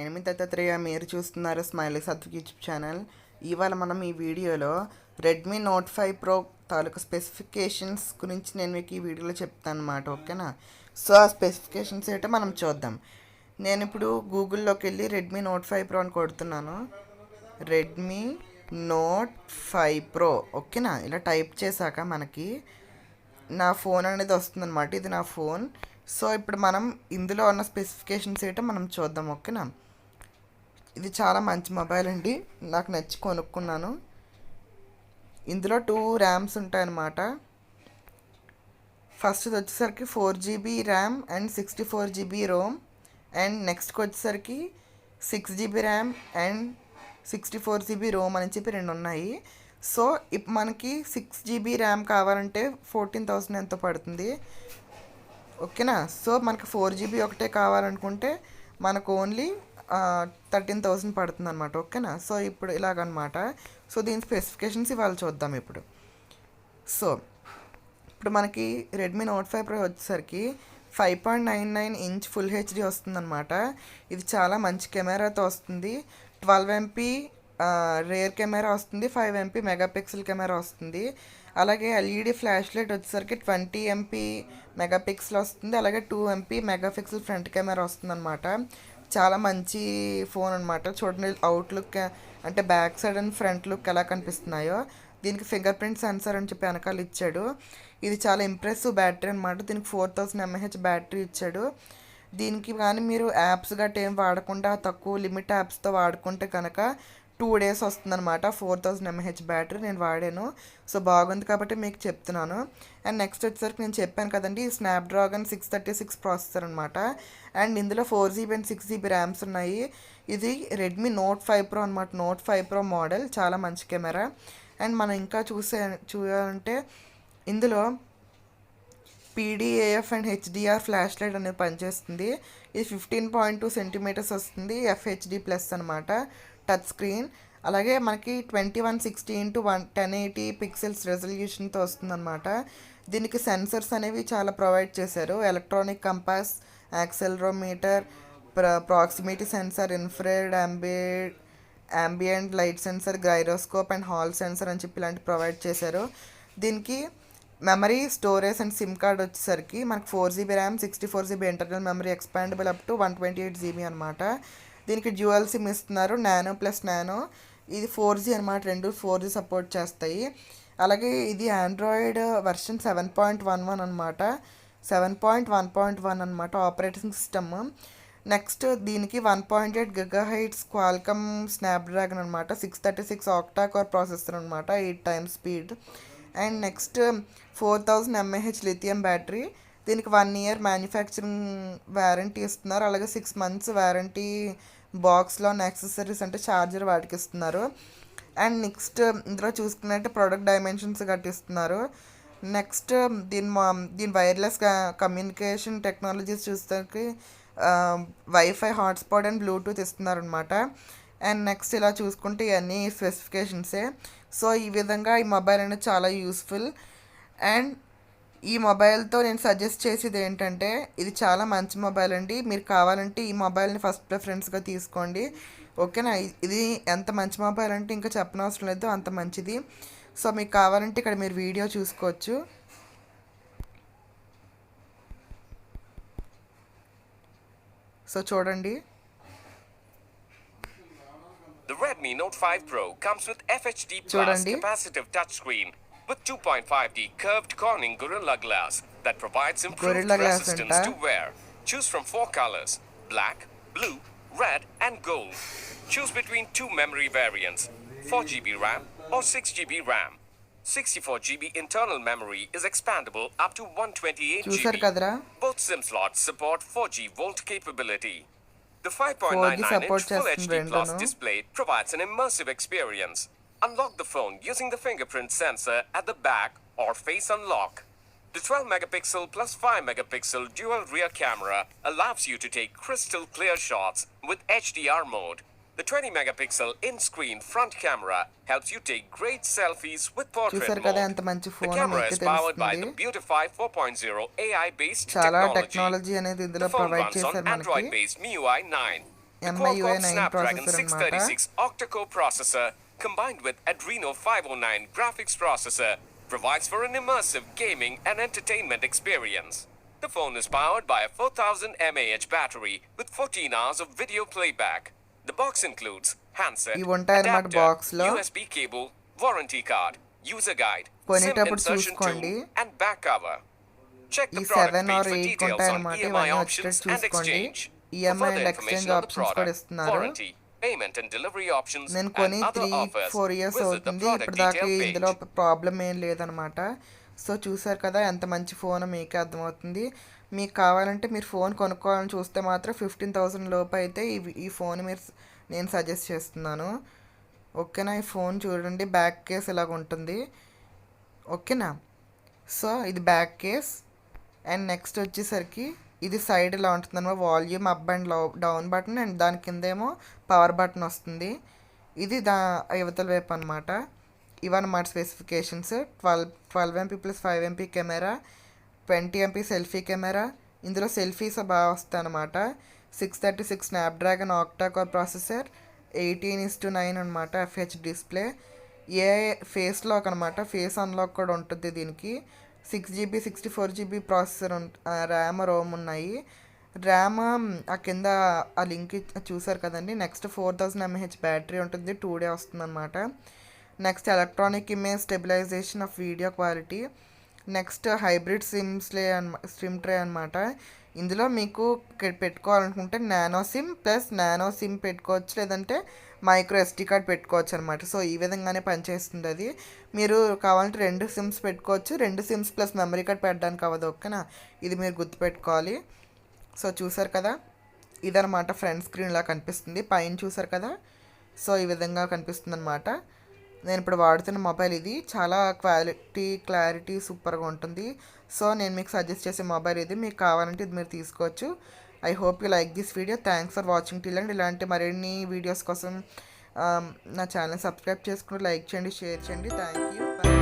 నేను మీ దత్తాత్రేయ. మీరు చూస్తున్నారు స్మైలీ సత్విక్ యూట్యూబ్ ఛానల్. ఇవాళ మనం ఈ వీడియోలో రెడ్మీ నోట్ 5 ప్రో తాలూకు స్పెసిఫికేషన్స్ గురించి నేను మీకు ఈ వీడియోలో చెప్తాను అన్నమాట. ఓకేనా? సో ఆ స్పెసిఫికేషన్స్ ఏంటో మనం చూద్దాం. నేను ఇప్పుడు గూగుల్లోకి వెళ్ళి రెడ్మీ నోట్ 5 ప్రో అని కొడుతున్నాను. రెడ్మీ నోట్ 5 ప్రో ఓకేనా, ఇలా టైప్ చేశాక మనకి నా ఫోన్ అనేది వస్తుందన్నమాట. ఇది నా ఫోన్. సో ఇప్పుడు మనం ఇందులో ఉన్న స్పెసిఫికేషన్స్ ఏంటో మనం చూద్దాం. ఓకేనా? ఇది చాలా మంచి మొబైల్ అండి, నాకు నచ్చి కొనుక్కున్నాను. ఇందులో 2 ర్యామ్స్ ఉంటాయన్నమాట. ఫస్ట్ వచ్చేసరికి 4GB RAM and 64GB ROM, and నెక్స్ట్కి వచ్చేసరికి 6GB RAM and 64GB Rome అని చెప్పి 2 ఉన్నాయి. సో ఇప్పుడు మనకి 6GB ర్యామ్ కావాలంటే 14,000 ఎంతో పడుతుంది. ఓకేనా? సో మనకు 4GB ఒకటే కావాలనుకుంటే మనకు ఓన్లీ 13,000 పడుతుంది అనమాట. ఓకేనా? సో ఇప్పుడు ఇలాగనమాట. సో దీని స్పెసిఫికేషన్స్ ఇవాళ చూద్దాం ఇప్పుడు. సో ఇప్పుడు మనకి రెడ్మీ నోట్ 5 ప్రో వచ్చేసరికి 5.99 ఇంచ్ ఫుల్ హెచ్డి వస్తుందన్నమాట. ఇది చాలా మంచి కెమెరాతో వస్తుంది. 12MP రేర్ కెమెరా వస్తుంది, 5MP మెగాపిక్సెల్ కెమెరా వస్తుంది. అలాగే ఎల్ఈడి ఫ్లాష్ లైట్ వచ్చేసరికి 20MP మెగాపిక్సెల్ వస్తుంది. అలాగే 2MP మెగాపిక్సెల్ ఫ్రంట్ కెమెరా వస్తుంది అనమాట. చాలా మంచి ఫోన్ అనమాట. చూడండి అవుట్లుక్ అంటే back side and front look ఎలా కనిపిస్తున్నాయో. దీనికి ఫింగర్ ప్రింట్ సెన్సార్ అని చెప్పి వెనకాల ఇచ్చాడు. ఇది చాలా ఇంప్రెసివ్ బ్యాటరీ అనమాట. దీనికి 4000 mAh బ్యాటరీ ఇచ్చాడు. దీనికి కానీ మీరు యాప్స్ గట్రా ఏం వాడకుండా తక్కువ లిమిట్ యాప్స్తో వాడుకుంటే కనుక 2 days వస్తుందన్నమాట. 4000 mAh బ్యాటరీ నేను వాడాను. సో బాగుంది కాబట్టి మీకు చెప్తున్నాను. అండ్ నెక్స్ట్ వచ్చేసరికి నేను చెప్పాను కదండి, స్నాప్డ్రాగన్ 636 ప్రాసెసర్ అనమాట. అండ్ ఇందులో 4GB అండ్ 6GB ర్యామ్స్ ఉన్నాయి. ఇది రెడ్మీ నోట్ 5 ప్రో అనమాట. నోట్ 5 ప్రో మోడల్, చాలా మంచి కెమెరా. అండ్ మనం ఇంకా చూడాలంటే ఇందులో PDAF and HDR flash light అనేది పనిచేస్తుంది. ఇది 15.2 సెంటీమీటర్స్ వస్తుంది. FHD ప్లస్ అనమాట, టచ్ స్క్రీన్. అలాగే మనకి 2160x1080 పిక్సెల్స్ రెజల్యూషన్తో వస్తుందన్నమాట. దీనికి సెన్సర్స్ అనేవి చాలా ప్రొవైడ్ చేశారు. Electronic compass, accelerometer, proximity sensor, infrared, ambient light sensor, gyroscope and hall sensor అని చెప్పి ఇలాంటి ప్రొవైడ్ చేశారు. దీనికి memory, storage and SIM card వచ్చేసరికి మనకి 4GB RAM, 64GB internal memory, expandable up to 128GB అనమాట. దీనికి డ్యూయల్ సిమ్ ఇస్తున్నారు, నానో ప్లస్ నానో. ఇది 4G అనమాట, 2 4G సపోర్ట్ చేస్తాయి. అలాగే ఇది ఆండ్రాయిడ్ వర్షన్ 7.11 అనమాట. 7.1.1 అనమాట ఆపరేటింగ్ సిస్టమ్. నెక్స్ట్ దీనికి 1.8 GHz క్వాల్కమ్ స్నాప్డ్రాగన్ అనమాట. 636 ఆక్టా కోర్ ప్రాసెసర్ అనమాట, 8 times speed. And next 4000 mAh lithium battery. దీనికి 1 year మ్యానుఫ్యాక్చరింగ్ వారంటీ ఇస్తున్నారు. అలాగే 6 months వారంటీ బాక్స్లో యాక్సెసరీస్ అంటే ఛార్జర్ వాటికి ఇస్తున్నారు. అండ్ నెక్స్ట్ ఇందులో చూసుకున్నట్టే ప్రొడక్ట్ డైమెన్షన్స్ కట్టిస్తున్నారు. నెక్స్ట్ దీని వైర్లెస్ కమ్యూనికేషన్ టెక్నాలజీస్ చూస్తే వైఫై, హాట్స్పాట్ అండ్ బ్లూటూత్ ఇస్తున్నారనమాట. అండ్ నెక్స్ట్ ఇలా చూసుకుంటే ఇవన్నీ స్పెసిఫికేషన్సే. సో ఈ విధంగా ఈ మొబైల్ అనేది చాలా యూస్ఫుల్. అండ్ ఈ మొబైల్తో నేను సజెస్ట్ చేసేది ఏంటంటే, ఇది చాలా మంచి మొబైల్ అండి. మీరు కావాలంటే ఈ మొబైల్ని ఫస్ట్ ప్రిఫరెన్స్గా తీసుకోండి. ఓకేనా? ఇది ఎంత మంచి మొబైల్ అంటే ఇంకా చెప్పనవసరం లేదు, అంత మంచిది. సో మీకు కావాలంటే ఇక్కడ మీరు వీడియో చూసుకోవచ్చు. సో చూడండి. The Redmi Note 5 Pro comes with FHD Plus capacitive touchscreen with 2.5D curved Corning Gorilla Glass that provides improved resistance to wear. Choose from 4 colors: black, blue, red and gold. Choose between 2 memory variants, 4GB RAM or 6GB RAM. 64GB internal memory is expandable up to 128GB. Both SIM slots support 4G Volt capability. The 5.99-inch Full HD Plus display provides an immersive experience. Unlock the phone using the fingerprint sensor at the back or face unlock. The 12-megapixel plus 5-megapixel dual rear camera allows you to take crystal clear shots with HDR mode. The 20-megapixel in-screen front camera helps you take great selfies with portrait mode. The camera is powered by the Beautify 4.0 AI-based technology. The phone runs on Android-based MIUI 9. The MIUI Qualcomm 9 Snapdragon processor అనమాట. 636 octa-core processor combined with Adreno 509 graphics processor provides for an immersive gaming and entertainment experience. The phone is powered by a 4000 mAh battery with 14 hours of video playback. The box includes handset, ఇవి ఉంటాయన్నమాట adapter, బాక్స్లో. USB cable, warranty card, user guide, SIM కొనేటప్పుడు insertion చూసుకోండి. tube, and back cover. Check ఈ the product 7 page or for 8 details on ఉంటాయన్నమాట. EMI ఇవన్నీ options వచ్చేటట్టు and చూసుకోండి. exchange. For EMI further and information exchange on the options కూడా product, ఇస్తున్నారు. warranty, payment and delivery options, నేను and కొని other offers, 3-4 years visit the అవుతుంది. product ఇప్పటిదాకా detail page. ఇందులో ప్రాబ్లం ఏం లేదనమాట. సో చూసారు కదా ఎంత మంచి ఫోన్, మీకే అర్థమవుతుంది. మీకు కావాలంటే మీరు ఫోన్ కొనుక్కోవాలని చూస్తే మాత్రం 15,000 లోపు అయితే ఈ ఫోన్ నేను సజెస్ట్ చేస్తున్నాను. ఓకేనా? ఈ ఫోన్ చూడండి, బ్యాక్ కేస్ ఇలాగ ఉంటుంది. ఓకేనా? సో ఇది బ్యాక్ కేస్. అండ్ నెక్స్ట్ వచ్చేసరికి ఇది సైడ్ ఇలా ఉంటుంది అన్నమాట. Volume up and down button, and దాని కిందేమో పవర్ బటన్ వస్తుంది. ఇది యువతల వైపు అనమాట. ఇవన్నమాట specifications. 12 MP plus 5 MP camera, 20 MP selfie camera. ఇందులో సెల్ఫీస్ బాగా వస్తాయి అనమాట. 636 స్నాప్డ్రాగన్ ఆక్టా-కోర్ ప్రాసెసర్, 18:9 అనమాట FH డిస్ప్లే. ఏ ఫేస్ లాక్ అనమాట, ఫేస్ అన్లాక్ కూడా ఉంటుంది దీనికి. 6GB 64GB processor RAM ROM ఉన్నాయి. ర్యామ్ ఆ కింద ఆ లింక్ చూసారు కదండి. నెక్స్ట్ 4000 mAh బ్యాటరీ ఉంటుంది, 2 డే వస్తుంది అనమాట. Next electronic image stabilisation of video quality. Next hybrid SIM tray అనమాట. ఇందులో మీకు పెట్టుకోవాలనుకుంటే నానో సిమ్ పెట్టుకోవచ్చు, లేదంటే మైక్రో SD కార్డ్ పెట్టుకోవచ్చు అనమాట. సో ఈ విధంగానే పనిచేస్తుంది అది. మీరు కావాలంటే 2 సిమ్స్ పెట్టుకోవచ్చు. 2 సిమ్స్ ప్లస్ మెమరీ కార్డ్ పెట్టడానికి అవ్వదు. ఓకేనా? ఇది మీరు గుర్తుపెట్టుకోవాలి. సో చూసారు కదా, ఇదనమాట ఫ్రంట్ స్క్రీన్ ఇలా కనిపిస్తుంది. పైన చూసారు కదా, సో ఈ విధంగా కనిపిస్తుంది అనమాట. నేను ఇప్పుడు వాడుతున్న మొబైల్ ఇది. చాలా క్లారిటీ సూపర్గా ఉంటుంది. సో నేను మీకు సజెస్ట్ చేసే మొబైల్ ఇది. మీకు కావాలంటే ఇది మీరు తీసుకోవచ్చు. I hope you like this video. Thanks for watching till and ఇలాంటి మరిన్ని వీడియోస్ కోసం నా ఛానల్ సబ్స్క్రైబ్ చేసుకుని లైక్ చేయండి, షేర్ చేయండి. Thank you.